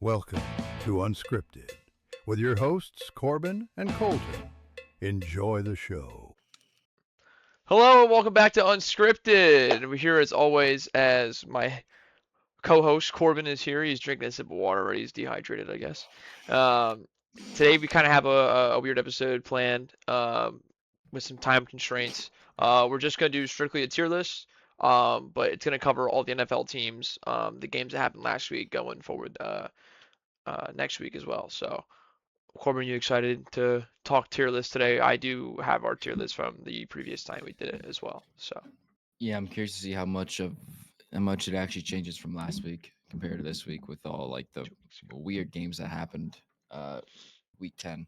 Welcome to Unscripted with your hosts, Corbin and Colton. Enjoy the show. Hello and welcome back to Unscripted. We're here as always as my co-host Corbin is here. He's drinking a sip of water, right? He's dehydrated, I guess. Um, Today we kind of have a weird episode planned with some time constraints. We're just gonna do strictly a tier list, but it's gonna cover all the NFL teams, the games that happened last week, going forward next week as well. So Corbin, you excited to talk tier list today? I do have our tier list from the previous time we did it as well. So. Yeah, I'm curious to see how much it actually changes from last week compared to this week with all like the 2 weeks ago. weird games that happened uh week 10.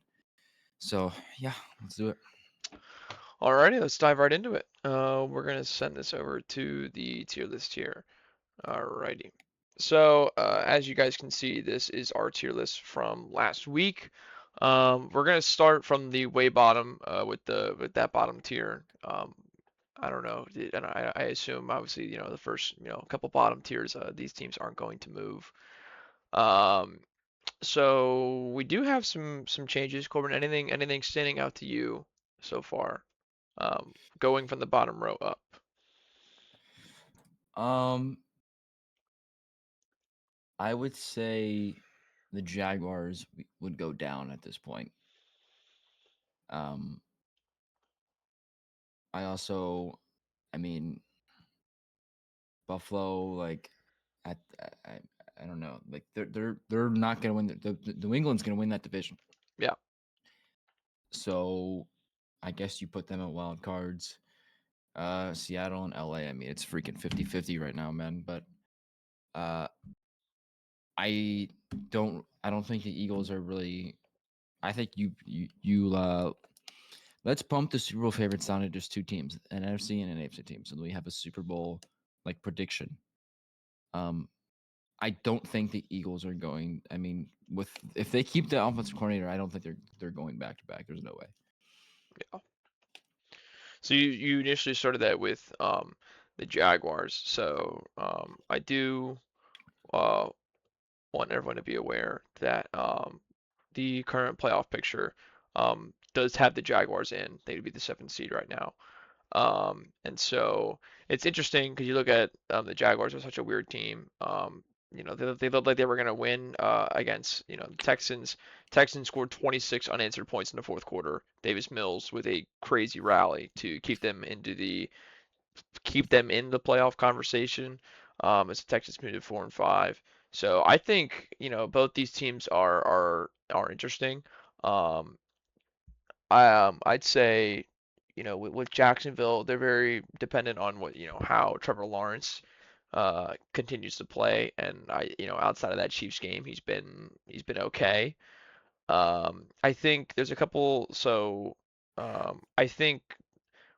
So, yeah, let's do it. Alrighty, let's dive right into it. We're gonna send this over to the tier list here. Alrighty. So, as you guys can see, this is our tier list from last week. We're gonna start from the way bottom with that bottom tier. I don't know, and I assume obviously the first couple bottom tiers these teams aren't going to move. Um, so we do have some changes. Corbin, anything standing out to you so far? Going from the bottom row up. Um I would say the Jaguars would go down at this point. Um I also I mean Buffalo like at I don't know. Like they're not going to win the New England's going to win that division. Yeah. So I guess you put them at wild cards. Seattle and LA. I mean, it's freaking 50-50 right now, man. But uh, I don't think the Eagles are really. I think you let's bump the Super Bowl favorites down to just two teams, an NFC and an AFC team, so that we have a Super Bowl like prediction. Um, I don't think the Eagles are going. I mean, with if they keep the offensive coordinator, I don't think they're going back to back. There's no way. Yeah. So you initially started that with the Jaguars. So I do uh want everyone to be aware that the current playoff picture does have the Jaguars in. They'd be the seventh seed right now. And so it's interesting because you look at the Jaguars are such a weird team. They looked like they were going to win against the Texans. Texans scored 26 unanswered points in the fourth quarter. Davis Mills with a crazy rally to keep them in the playoff conversation. As the Texans moved to 4-5. So I think both these teams are interesting. Um, I'd say, with Jacksonville, they're very dependent on how Trevor Lawrence continues to play, and outside of that Chiefs game, he's been okay. I think there's a couple. So, I think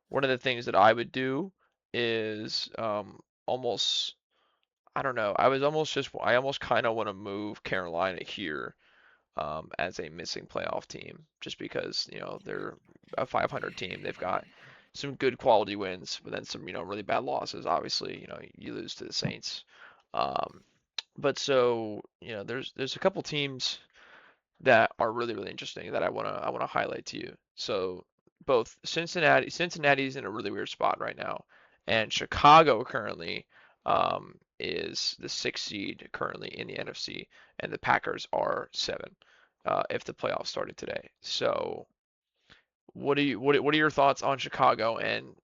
one of the things that I would do is almost. I don't know. I almost kind of want to move Carolina here as a missing playoff team, just because they're a 500 team. They've got some good quality wins, but then some really bad losses. Obviously, you lose to the Saints. Um, but so there's a couple teams that are really interesting that I wanna highlight to you. So both Cincinnati's in a really weird spot right now, and Chicago currently is the sixth seed currently in the NFC, and the Packers are seven if the playoffs started today. So what are your thoughts on Chicago and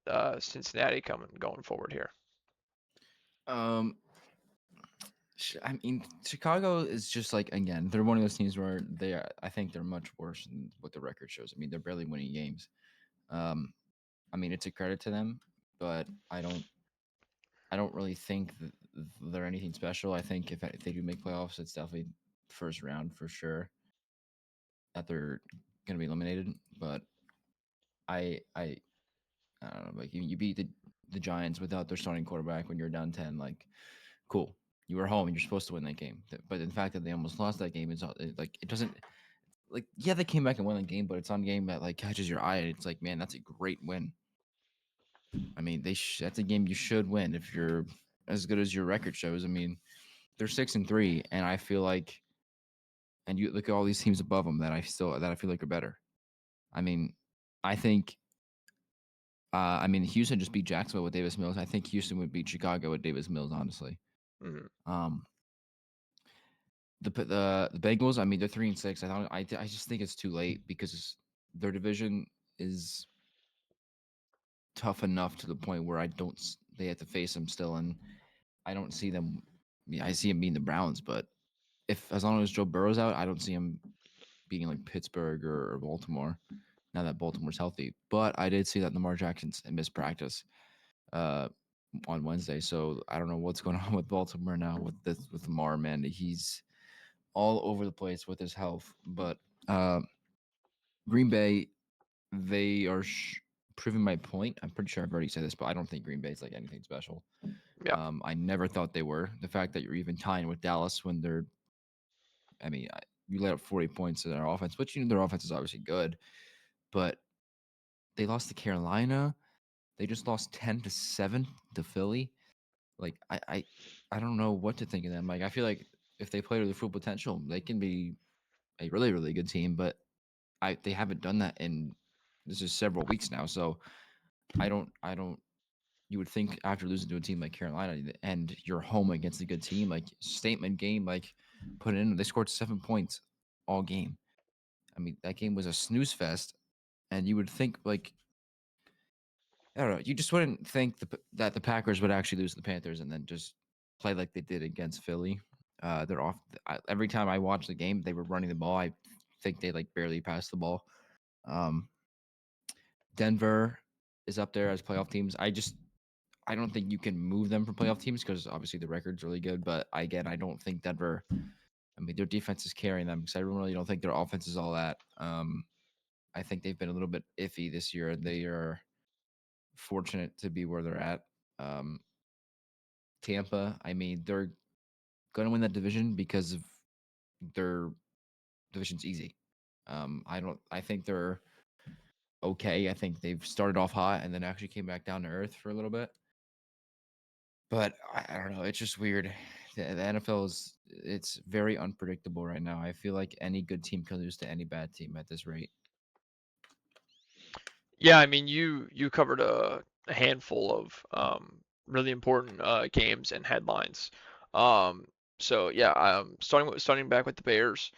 Cincinnati coming going forward here? Um, I mean, Chicago is just like again, they're one of those teams where they are. I think they're much worse than what the record shows. I mean, they're barely winning games. Um, I mean, it's a credit to them, but I don't really think that they're anything special. I think if they do make playoffs, it's definitely first round for sure that they're going to be eliminated. But I I don't know, like you beat the Giants without their starting quarterback when you're down 10. Like, cool, you were home and you're supposed to win that game. But the fact that they almost lost that game is like it doesn't like yeah they came back and won the game, but it's on a game that like catches your eye and it's like man that's a great win. I mean that's a game you should win if you're as good as your record shows. I mean they're 6-3, and I feel like and you look at all these teams above them that I feel like are better. I mean, I think Houston just beat Jacksonville with Davis Mills. I think Houston would beat Chicago with Davis Mills, honestly. Mhm. Um, the Bengals, I mean, they're 3-6. I just think it's too late because their division is tough enough to the point where they have to face them still, and I don't see them. I see them beating the Browns, but if as long as Joe Burrow's out, I don't see him beating like Pittsburgh or Baltimore. Now that Baltimore's healthy, but I did see that Lamar Jackson's missed practice uh, on Wednesday, so I don't know what's going on with Baltimore now with Lamar. Man, he's all over the place with his health. But uh, Green Bay, they are proving my point. I'm pretty sure I've already said this, but I don't think Green Bay is like anything special. Yeah. I never thought they were. The fact that you're even tying with Dallas when you let up 40 points in their offense, which their offense is obviously good, but they lost to Carolina. They just lost 10-7 to Philly. Like I don't know what to think of them. Like I feel like if they play to their full potential, they can be a really really good team. But they haven't done that in this is several weeks now. So I don't. You would think after losing to a team like Carolina and you're home against a good team, like statement game, like put it in. They scored 7 points all game. I mean that game was a snooze fest, and you would think like I don't know. You just wouldn't think that the Packers would actually lose to the Panthers and then just play like they did against Philly. They're off. Every time I watched the game, they were running the ball. I think they like barely passed the ball. Um, Denver is up there as playoff teams. I don't think you can move them from playoff teams because obviously the record's really good. But again, I don't think Denver. I mean, their defense is carrying them because I really don't think their offense is all that. I think they've been a little bit iffy this year. They are fortunate to be where they're at. Um, Tampa, I mean, they're going to win that division because of their division's easy. I think they're okay. I think they've started off hot and then actually came back down to earth for a little bit. But I don't know. It's just weird. The NFL it's very unpredictable right now. I feel like any good team can lose to any bad team at this rate. Yeah, I mean, you covered a handful of really important games and headlines. Um, so yeah, starting back with the Bears.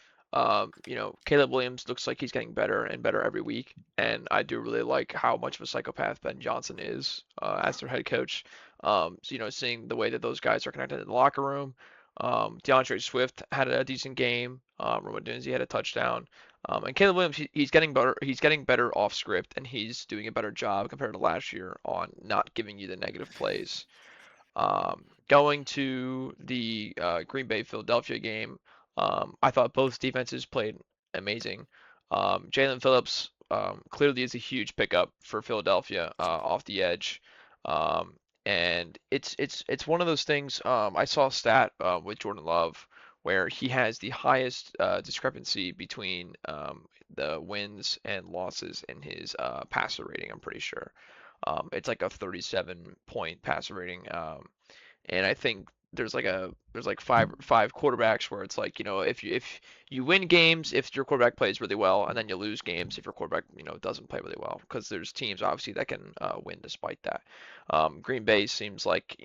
Caleb Williams looks like he's getting better and better every week, and I do really like how much of a psychopath Ben Johnson is as their head coach. Seeing the way that those guys are connected in the locker room. DeAndre Swift had a decent game. Roma Dunzi had a touchdown. And Caleb Williams, he's getting better. He's getting better off script, and he's doing a better job compared to last year on not giving you the negative plays. Going to the Green Bay Philadelphia game, I thought both defenses played amazing. Jalen Phillips clearly is a huge pickup for Philadelphia off the edge. Um, and it's one of those things. I saw a stat with Jordan Love where he has the highest discrepancy between the wins and losses in his passer rating. I'm pretty sure. It's like a 37 point passer rating. And I think there's like five quarterbacks where it's like, if you win games if your quarterback plays really well, and then you lose games if your quarterback doesn't play really well, because there's teams obviously that can win despite that. Green Bay seems like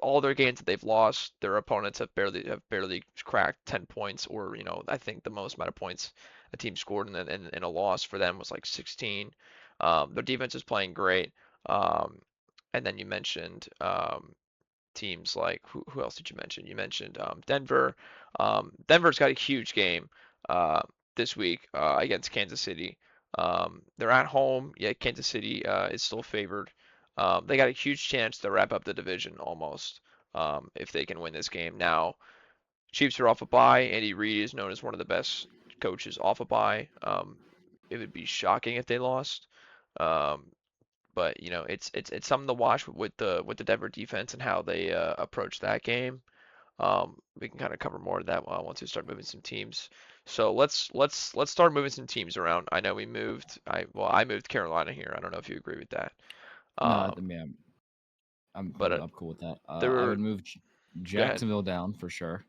all their games that they've lost, their opponents have barely cracked 10 points, or I think the most amount of points a team scored in a loss for them was like 16. Their defense is playing great. Um, and then you mentioned teams like who else did you mention? You mentioned Denver. Denver's got a huge game uh, this week against Kansas City. They're at home. Yeah, Kansas City is still favored. They got a huge chance to wrap up the division almost if they can win this game. Now, Chiefs are off a bye. Andy Reid is known as one of the best coaches off a bye. It would be shocking if they lost. Um, but it's something to watch with the Denver defense and how they approach that game. We can kind of cover more of that once we start moving some teams. So let's start moving some teams around. I know we moved. I moved Carolina here. I don't know if you agree with that. No, Um, I mean I'm but cool. I'm cool with that. there I were would move Go ahead. Jacksonville down for sure.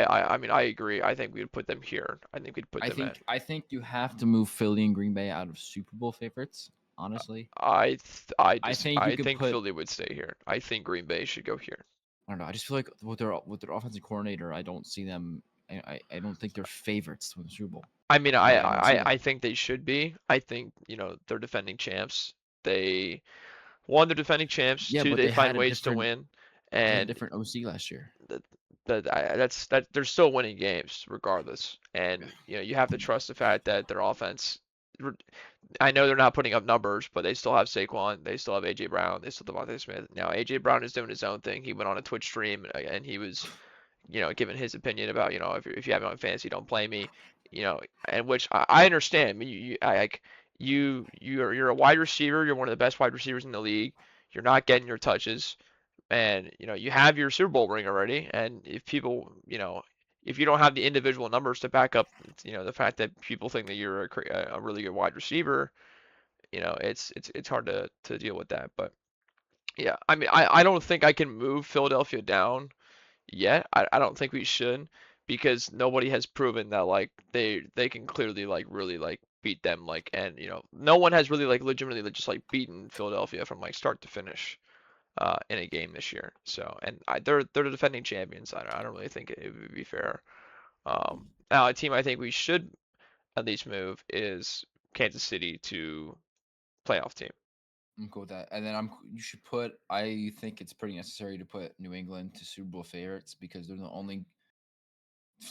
I mean, I agree. I think we'd put them here. I think we'd put I them at. think I think you have to move Philly and Green Bay out of Super Bowl favorites. Honestly, I think you I could think put. Philly would stay here. I think Green Bay should go here. I don't know. I just feel like with their offensive coordinator, I don't see them. I don't think they're favorites to win the Super Bowl. I mean, I don't see that. I think they should be. I think, they're defending champs. They One, they're defending champs. Yeah, Two, but they find ways to win. they had a And different OC last year. that that they're still winning games regardless. And you have to trust the fact that their offense. I know they're not putting up numbers, but they still have Saquon, they still have AJ Brown, they still have Devontae Smith. Now AJ Brown is doing his own thing. He went on a Twitch stream and he was giving his opinion about if you have me on fantasy, don't play me. And which I understand. I mean, you're a wide receiver. You're one of the best wide receivers in the league. You're not getting your touches and you have your Super Bowl ring already, and if people, if you don't have the individual numbers to back up, the fact that people think that you're a really good wide receiver, it's hard to deal with that. But yeah, I mean, I don't think I can move Philadelphia down yet. I don't think we should because nobody has proven that like they can clearly like really like beat them like and no one has really like legitimately just like beaten Philadelphia from like start to finish in a game this year. So, and they're the defending champions. I don't really think it would be fair. Now, a team I think we should at least move is Kansas City to playoff team. I'm cool with that. And then you should put. I think it's pretty necessary to put New England to Super Bowl favorites because they're the only.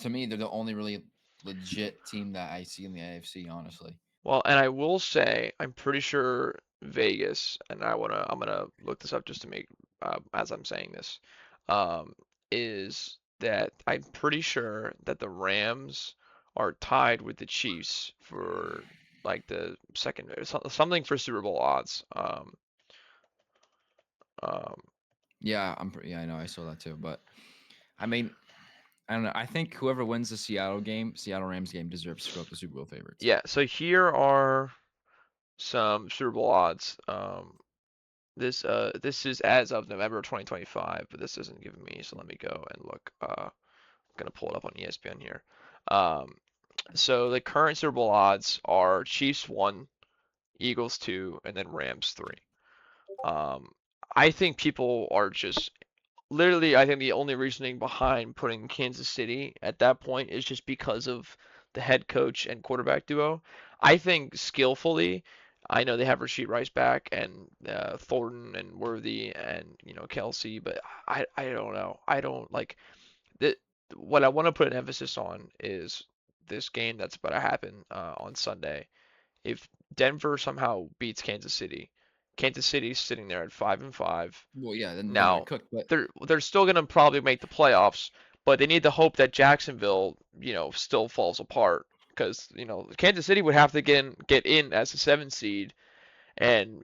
To me, they're the only really legit team that I see in the AFC. Honestly. Well, and I will say I'm pretty sure Vegas, and I'm gonna look this up just to make as I'm saying this, um, is that I'm pretty sure that the Rams are tied with the Chiefs for like the second something for Super Bowl odds. Um, Yeah, yeah, I know. I saw that too. But I mean, I don't know. I think whoever wins the Seattle Rams game, deserves to go up to Super Bowl favorites. yeah, so here are some Super Bowl odds. This is as of November 2025, but this isn't giving me, so let me go and look. I'm gonna pull it up on ESPN here. Um, so the current Super Bowl odds are Chiefs 1, Eagles 2, and then Rams 3. Um, I think people are just literally, I think the only reasoning behind putting Kansas City at that point is just because of the head coach and quarterback duo. I think skillfully, I know they have Rasheed Rice back and Thornton and Worthy and Kelsey, but I don't know. I don't like that. What I want to put an emphasis on is this game that's about to happen on Sunday. If Denver somehow beats Kansas City's sitting there at 5-5. Well, yeah, then they're Now, cooked. But they're still going to probably make the playoffs, but they need to hope that Jacksonville, still falls apart because, Kansas City would have to get in as a 7 seed and,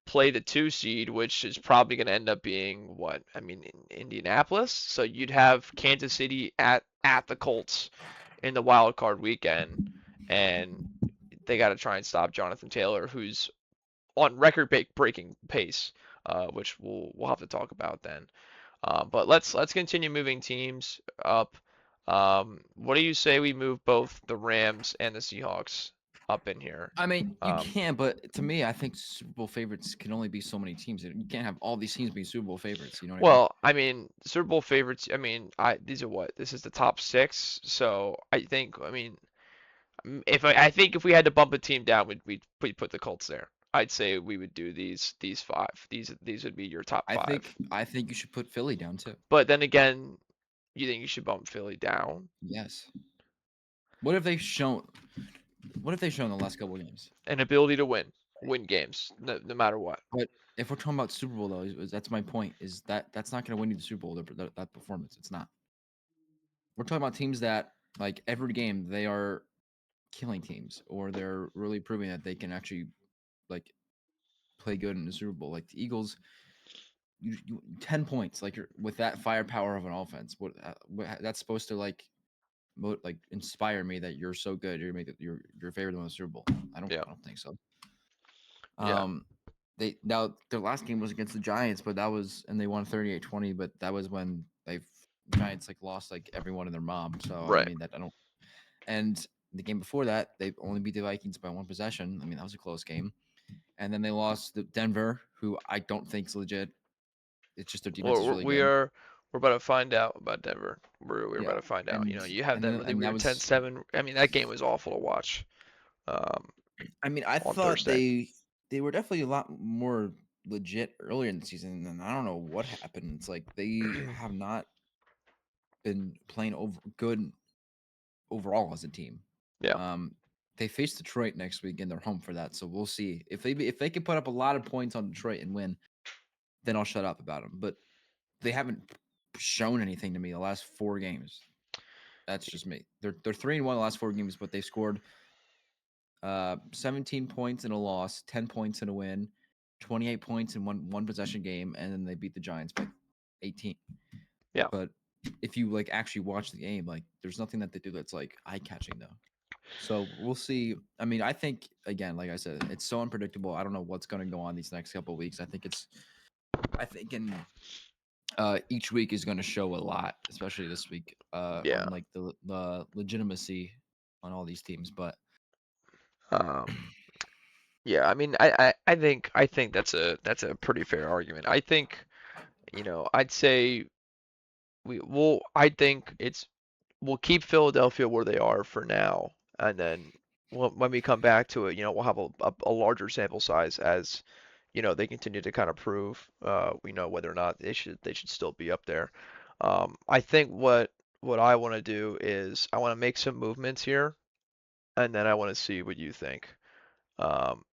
play the 2 seed, which is probably going to end up being what? I mean, in Indianapolis. So you'd have Kansas City at the Colts in the wild card weekend, and they got to try and stop Jonathan Taylor, who's on record breaking pace, which we'll have to talk about then. But let's continue moving teams up. What do you say we move both the Rams and the Seahawks up in here? I mean, you Um, can. But to me, I think Super Bowl favorites can only be so many teams. You can't have all these teams be Super Bowl favorites. You know what I mean? well, I mean Super Bowl favorites. I mean, these are what? This is the top six. So I think. I mean, if I think if we had to bump a team down, we'd put the Colts there. I'd say we would do these five. These would be your top five. I think you should put Philly down too. But then again, you think you should bump Philly down? Yes. What have they shown? What have they shown in the last couple of games? An ability to win games, no matter what. But if we're talking about Super Bowl though, that's my point. Is that's not going to win you the Super Bowl? That performance, it's not. We're talking about teams that like every game they are killing teams, or they're really proving that they can actually like play good in the Super Bowl. Like the Eagles, 10 points, like you're with that firepower of an offense. That's supposed to like inspire me that you're so good. You're favored to win the Super Bowl. Yeah, I don't think so. yeah, Um, they now their last game was against the Giants, but that was and they won 38-20. But that was when Giants like lost like everyone and their mom. So I Right. mean that I don't. And the game before that, they only beat the Vikings by one possession. I mean that was a close game. And then they lost to Denver, who I don't think is legit. It's just their defense is We're, really we good. are we're about to find out about Denver. We're about Yeah, to find out. and You have them. and We that were was. 10-7. I mean, that game was awful to watch. Um, I mean, I on thought Thursday. they were definitely a lot more legit earlier in the season, and I don't know what happened. It's like they have not been playing good overall as a team. Yeah. Um, they face Detroit next week, and they're home for that. So we'll see if they can put up a lot of points on Detroit and win. Then I'll shut up about them. But they haven't shown anything to me the last 4 games. That's just me. They're 3-1 the last 4 games, but they scored 17 points in a loss, 10 points in a win, 28 points in one possession game, and then they beat the Giants by 18. Yeah. But if you like actually watch the game, like there's nothing that they do that's like eye catching though. So we'll see. I mean, I think again, like I said, it's so unpredictable. I don't know what's going to go on these next couple of weeks. I think in each week is going to show a lot, especially this week, Yeah. on like the legitimacy on all these teams. But Um, yeah. I mean, I think that's a pretty fair argument. I think, I'd say I think we'll keep Philadelphia where they are for now, and then when we come back to it, we'll have a larger sample size as they continue to kind of prove, whether or not they should still be up there. I think what I want to do is I want to make some movements here, and then I want to see what you think. Um,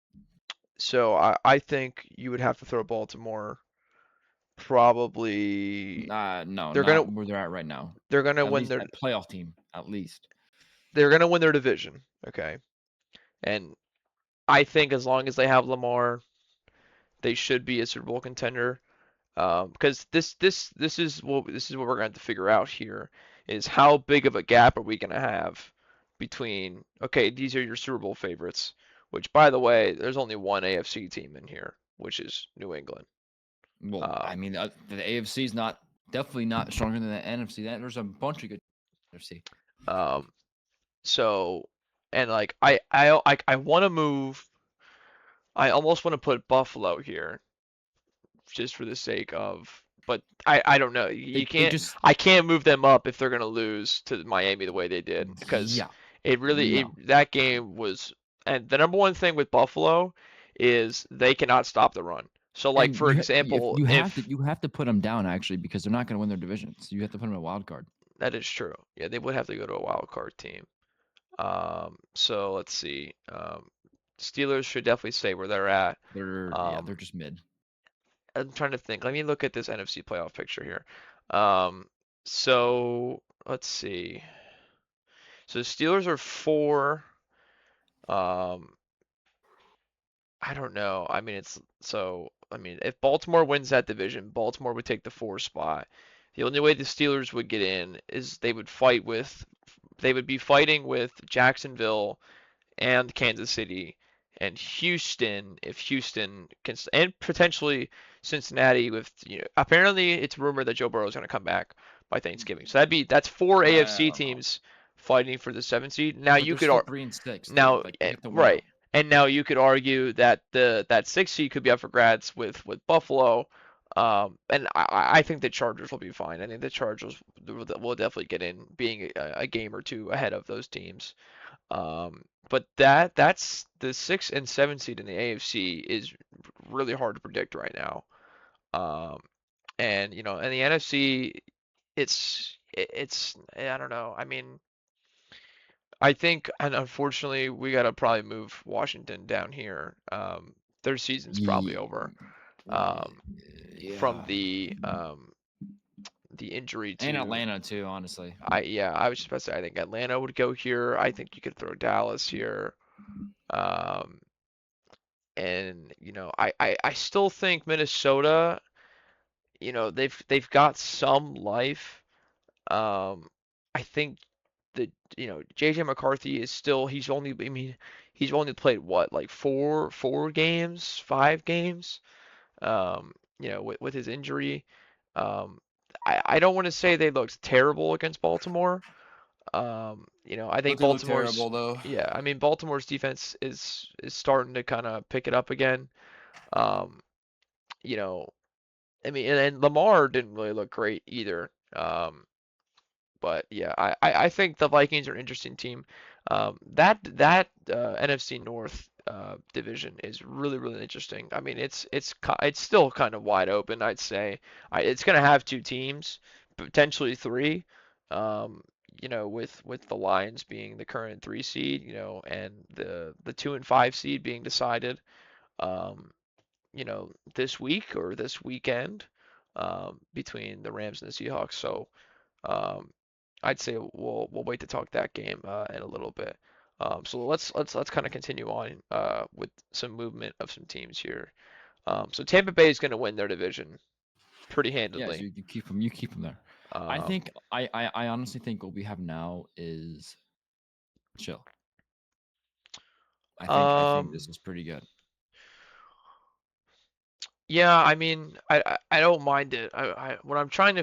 so I think you would have to throw Baltimore. Probably no, they're gonna not where they're at right now. they're gonna At win least their a playoff team, at least. they're gonna win their division. Okay, and I think as long as they have Lamar, they should be a Super Bowl contender. Because this is what we're going to have to figure out here is how big of a gap are we going to have between, okay, these are your Super Bowl favorites, which by the way, there's only one AFC team in here, which is New England. Well, Um, I mean, the AFC is not definitely not stronger than the NFC. There's a bunch of good NFC. um, so and like I want to move. I almost want to put Buffalo here just for the sake of, but I don't know. They just I can't move them up if they're gonna lose to Miami the way they did because yeah it no. that game was, and the number one thing with Buffalo is they cannot stop the run. So like And for if example, if you have to put them down actually because they're not going to win their divisions. You have to put them in a wild card. that is true, yeah, they would have to go to a wild card team. So let's see. Steelers should definitely stay where they're at. They're Um, just mid. I'm trying to think. Let me look at this NFC playoff picture here. Um, so let's see. So the Steelers are 4. Um, I don't know. I mean, if Baltimore wins that division, Baltimore would take the 4 spot. The only way the Steelers would get in is they would be fighting with Jacksonville and Kansas City and Houston if Houston can, and potentially Cincinnati with, apparently it's rumored that Joe Burrow is going to come back by Thanksgiving. So that's 4 I AFC don't know, teams fighting for the 7th seed. Now but you they're could still 3-6. now They have to win right. out. And now you could argue that that 6th seed could be up for grabs with Buffalo. And I think the Chargers will be fine. I think the Chargers will definitely get in, being a game or two ahead of those teams. But that's the 6 and 7 seed in the AFC is really hard to predict right now. Um, and in the NFC, it's I don't know. I mean, I think, and unfortunately, we gotta probably move Washington down here. Their season's probably Ye- over. ye- Um, from Yeah, the injury and to Atlanta too. Honestly, I was just about to say I think Atlanta would go here. I think you could throw Dallas here. Um, and I still think Minnesota, they've got some life. I think that JJ McCarthy is still he's only played what, like four games, 5 games, with his injury. Um, I don't want to say they looked terrible against Baltimore. I But think they look Baltimore's terrible though. yeah, I mean Baltimore's defense is starting to kind of pick it up again. Um, you know, I mean, and Lamar didn't really look great either. But yeah, I think the Vikings are an interesting team. That NFC North division is really interesting. I mean, it's still kind of wide open, I'd say. It's gonna have two teams, potentially three. Um, with the Lions being the current 3 seed, and the 2 and 5 seed being decided, um, this week or this weekend, between the Rams and the Seahawks. So. Um, I'd say we'll wait to talk that game in a little bit. So let's kind of continue on with some movement of some teams here. So Tampa Bay is going to win their division pretty Yes, handedly. you keep them. You keep them there. I Um, think I honestly think what we have now is chill. I think this um, is pretty good. yeah, I mean, I don't mind it. What I'm trying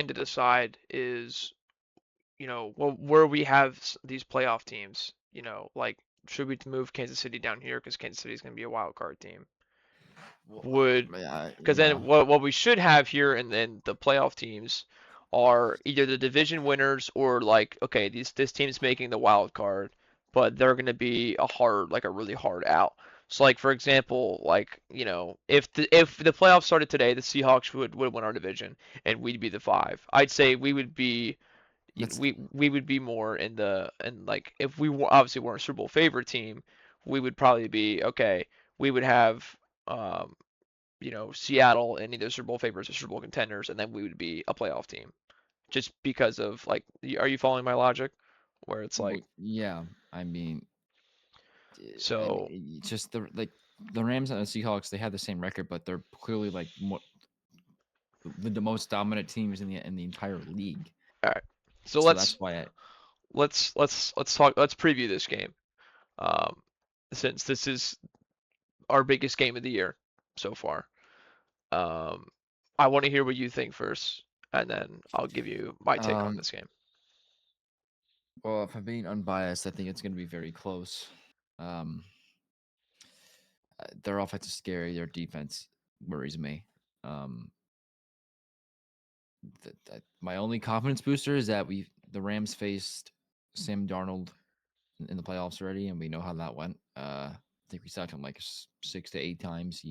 to decide is, well, where we have these playoff teams. Like should we move Kansas City down here because Kansas City is going to be a wild card team? Well, Would yeah, Because yeah. then what we should have here and then the playoff teams are either the division winners or like, okay, this team's making the wild card, but they're going to be a really hard out. So like for example, like, if the playoffs started today, the Seahawks would win our division and we'd be the 5. I'd say we would be That's we would be more in the and like if we were obviously weren't a Super Bowl favorite team, we would probably be okay. We would have um Seattle and either Super Bowl favorites or Super Bowl contenders, and then we would be a playoff team. Just because of like, are you following my logic? Where it's like, yeah. I mean, so it's just the Rams and the Seahawks. They have the same record, but they're clearly like the most dominant teams in the entire league. all right. So So that's let's why let's preview this game. Um, since this is our biggest game of the year so far. Um, I want to hear what you think first, and then I'll give you my take on um this game. well, if I'm being unbiased, I think it's going to be very close. Um, their offense is scary. Their defense worries me. Um, my only confidence booster is that the Rams faced Sam Darnold in the playoffs already, and we know how that went. I think we sacked him like 6 to 8 times.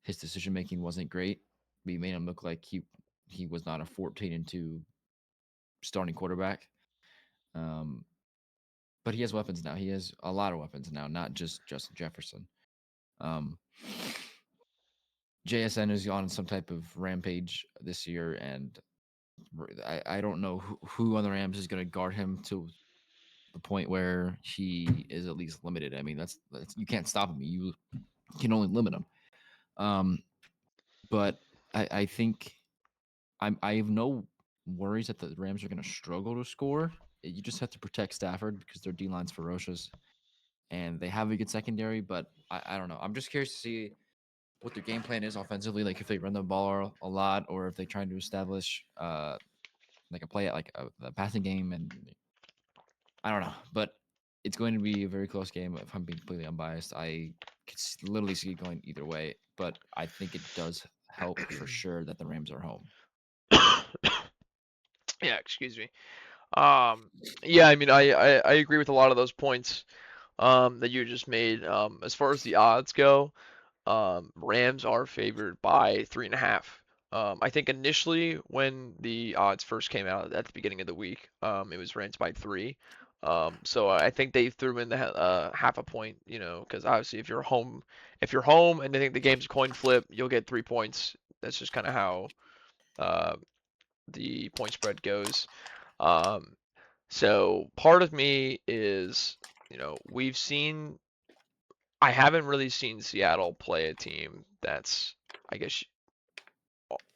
His decision making wasn't great. We made him look like he was not a 14-2 starting quarterback. Um, but he has weapons now. He has a lot of weapons now, not just Justin Jefferson. Um, JSN is on some type of rampage this year, and I don't know who on the Rams is going to guard him to the point where he is at least limited. I mean, that's you can't stop him. You can only limit him. Um, but I think I have no worries that the Rams are going to struggle to score. You just have to protect Stafford because their D line's ferocious and they have a good secondary. But I don't know. I'm just curious to see what their game plan is offensively. Like if they run the ball a lot or if they trying to establish like a play at like a passing game. And I don't know, but it's going to be a very close game. If I'm being completely unbiased, I could literally see it going either way. But I think it does help for sure that the Rams are home. Yeah, excuse me. Um, yeah, I mean, I agree with a lot of those points that you just made. As far as the odds go, Rams are favored by 3.5. I think initially when the odds first came out at the beginning of the week, it was Rams by 3. So I think they threw in the half a point, because obviously if you're home and they think the game's a coin flip, you'll get 3 points. That's just kind of how uh, the point spread goes. Um, so part of me is, we've seen I haven't really seen Seattle play a team that's, I guess,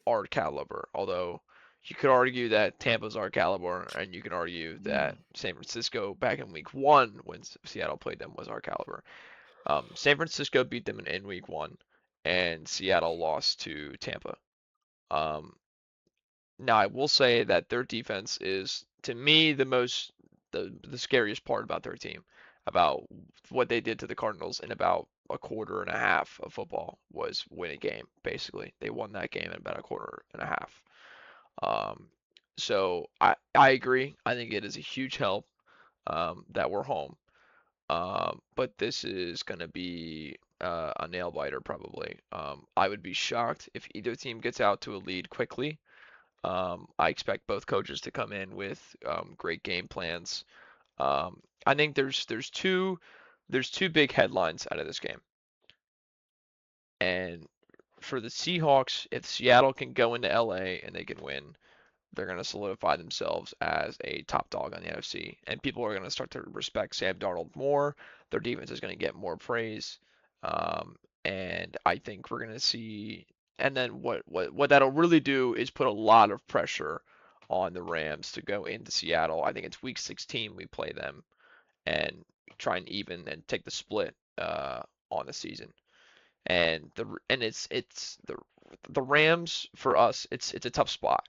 our caliber. Although you could argue that Tampa's our caliber, and you could argue Yeah. that San Francisco back in Week 1 when Seattle played them was our caliber. San Francisco beat them in Week 1, and Seattle lost to Tampa. Um, Now I will say that their defense is to me the scariest part about their team, about what they did to the Cardinals in about a quarter and a half of football was win a game, basically. They won that game in about a quarter and a half. Um, so I agree. I think it is a huge help that we're home. But this is going to be a nail biter probably. I would be shocked if either team gets out to a lead quickly. I expect both coaches to come in with great game plans. I think there's two big headlines out of this game. And for the Seahawks, if Seattle can go into LA and they can win, they're going to solidify themselves as a top dog on the NFC, and people are going to start to respect Sam Darnold more. Their defense is going to get more praise, and I think we're going to see. And then what that'll really do is put a lot of pressure on the Rams to go into Seattle. I think it's Week 16 we play them and try and even and take the split on the season. And it's the Rams for us. It's a tough spot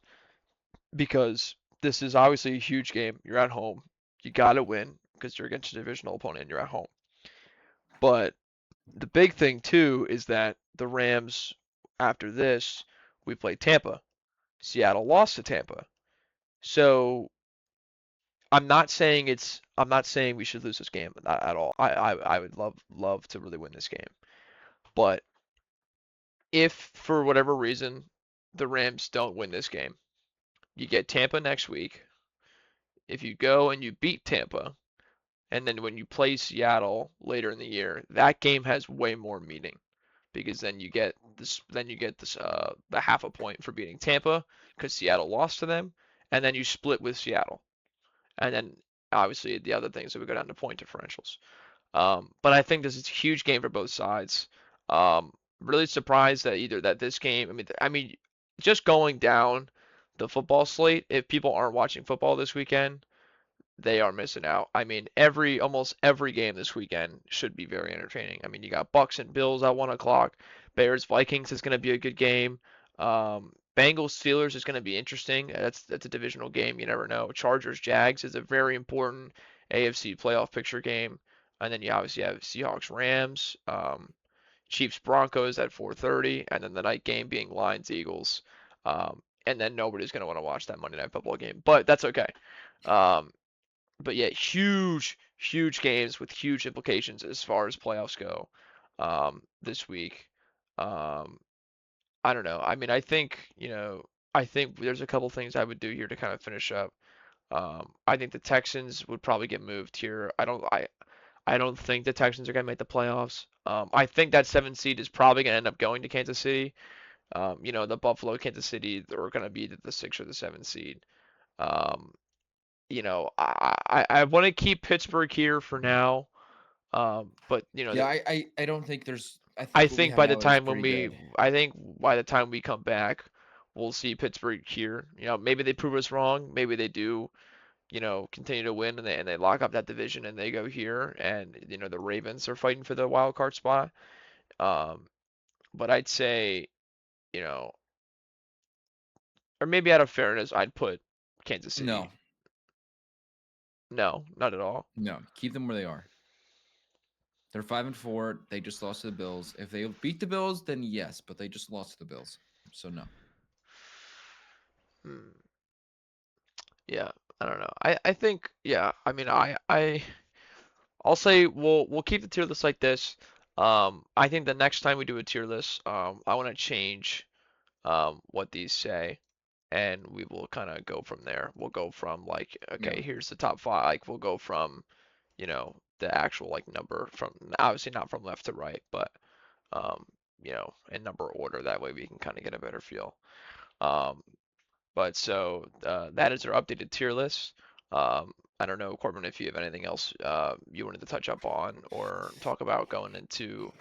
because this is obviously a huge game. You're at home. You got to win because you're against a divisional opponent and you're at home. But the big thing too is that the Rams after this we play Tampa. Seattle lost to Tampa. So I'm not saying we should lose this game at all. I would love to really win this game. But if for whatever reason the Rams don't win this game, you get Tampa next week. If you go and you beat Tampa, and then when you play Seattle later in the year, that game has way more meaning because then you get this the half a point for beating Tampa because Seattle lost to them, and then you split with Seattle, and then obviously the other things that we go down to point differentials. But I think this is a huge game for both sides. Really surprised that either that this game, I mean, just going down the football slate, if people aren't watching football this weekend, they are missing out. I mean, almost every game this weekend should be very entertaining. I mean, you got Bucks and Bills at 1 o'clock. Bears Vikings is going to be a good game. Bengals Steelers is going to be interesting. That's a divisional game. You never know. Chargers Jags is a very important AFC playoff picture game. And then you obviously have Seahawks Rams, Chiefs Broncos at 4:30, and then the night game being Lions Eagles. And then nobody's going to want to watch that Monday Night Football game, but that's okay. Um, but yeah, huge games with huge implications as far as playoffs go this week. Um, I don't know. I mean, I think there's a couple things I would do here to kind of finish up. I think the Texans would probably get moved here. I don't think the Texans are going to make the playoffs. I think that 7 seed is probably going to end up going to Kansas City. The Buffalo, Kansas City, are going to be the 6 or the 7 seed. Um, I want to keep Pittsburgh here for now. But Yeah, I don't think there's. I I think what we think have by the now is time when pretty we, good. I think by the time we come back, we'll see Pittsburgh here. Maybe they prove us wrong. Maybe they do, continue to win and they lock up that division and they go here and the Ravens are fighting for the wild card spot. Um, but I'd say, you know, or maybe out of fairness, I'd put Kansas No, City. No, not at all. no, keep them where they are. They're 5-4. They just lost to the Bills. If they beat the Bills, then yes, but they just lost to the Bills, so no. Hmm. Yeah, I don't know. I think yeah. I mean, I'll say we'll keep the tier list like this. I think the next time we do a tier list, I want to change what these say, and we will kind of go from there. We'll go from like, Yeah. okay, here's the top five. Like we'll go from, the actual like number from obviously not from left to right, but um, in number order. That way we can kind of get a better feel. Um, but so that is our updated tier list. I don't know, Corbin, if you have anything else you wanted to touch up on or talk about going into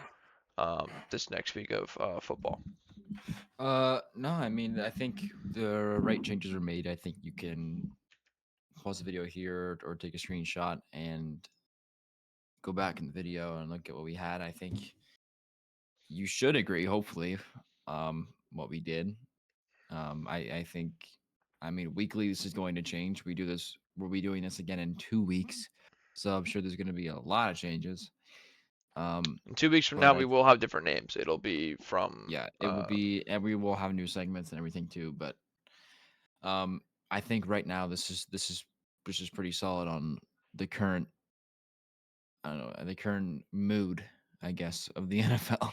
this next week of football. No, I mean, I think the right changes were made. I think you can pause the video here or take a screenshot and go back in the video and look at what we had. I think you should agree, hopefully, what we did. I think I mean, weekly this is going to change. We'll be doing this again in 2 weeks, so I'm sure there's going to be a lot of changes. In 2 weeks from But now, we will have different names. It'll be from yeah, it will be, and we will have new segments and everything too. But um, I think right now this is pretty solid on the current, I don't know, the current mood, I guess, of the NFL.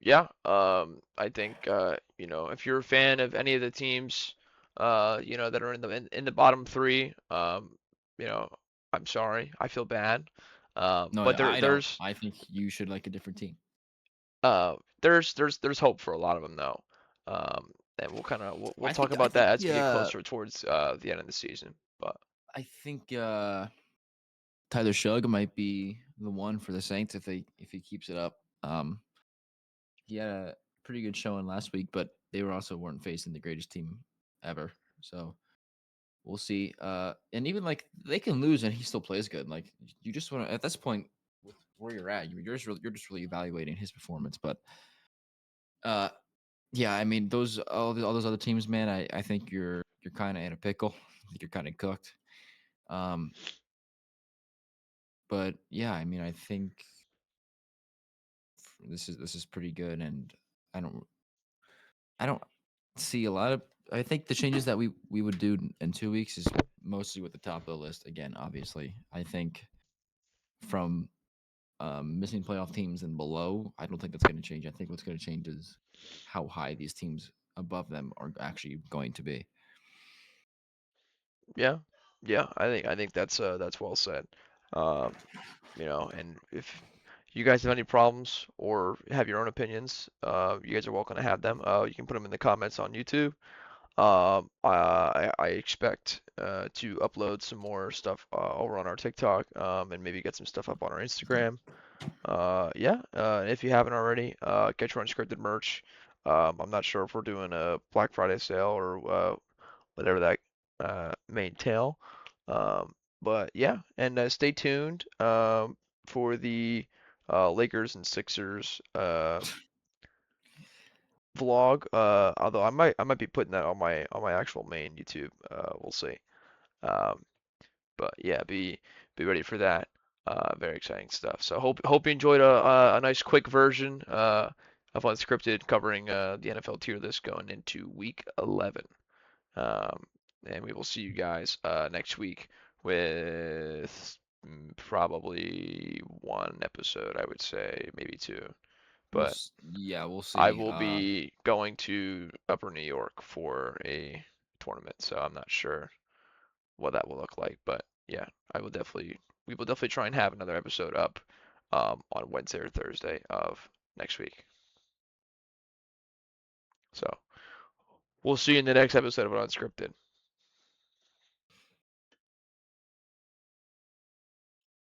Yeah, I think if you're a fan of any of the teams, that are in the bottom three, you know, I'm sorry, I feel bad. No, But I don't. I think you should like a different team. there's hope for a lot of them though. And we'll I talk think I about that think as we get closer towards the end of the season. But I think Tyler Shug might be the one for the Saints if he keeps it up. He had a pretty good showing last week, but they were also weren't facing the greatest team ever. So we'll see. And even like they can lose and he still plays good. Like you just want to at this point with where you're at, you're just really evaluating his performance. But uh, yeah, I mean all those other teams, man. I think you're kind of in a pickle. I think you're kind of cooked. Um, but yeah, I mean I think this is pretty good, and I don't I don't see a lot of. I think the changes that we would do in 2 weeks is mostly with the top of the list. Again, obviously, I think from missing playoff teams and below, I don't think that's going to change. I think what's going to change is how high these teams above them are actually going to be. yeah, yeah, I think that's well said. Um, and if you guys have any problems or have your own opinions, you guys are welcome to have them. You can put them in the comments on YouTube. I expect to upload some more stuff over on our TikTok, and maybe get some stuff up on our Instagram. Yeah, if you haven't already, get your unscripted merch. I'm not sure if we're doing a Black Friday sale or whatever that may entail. Um, but yeah, and stay tuned for the Lakers and Sixers vlog. Although I might be putting that on my actual main YouTube. We'll see. Um, but yeah, be ready for that. Very exciting stuff. So hope you enjoyed a nice quick version of Unscripted covering the NFL tier list going into week 11. Um, and we will see you guys next week with probably one episode, I would say, maybe two. But Yeah, we'll I see. will be going to Upper New York for a tournament, so I'm not sure what that will look like. But yeah, we will definitely try and have another episode up on Wednesday or Thursday of next week. So we'll see you in the next episode of Unscripted.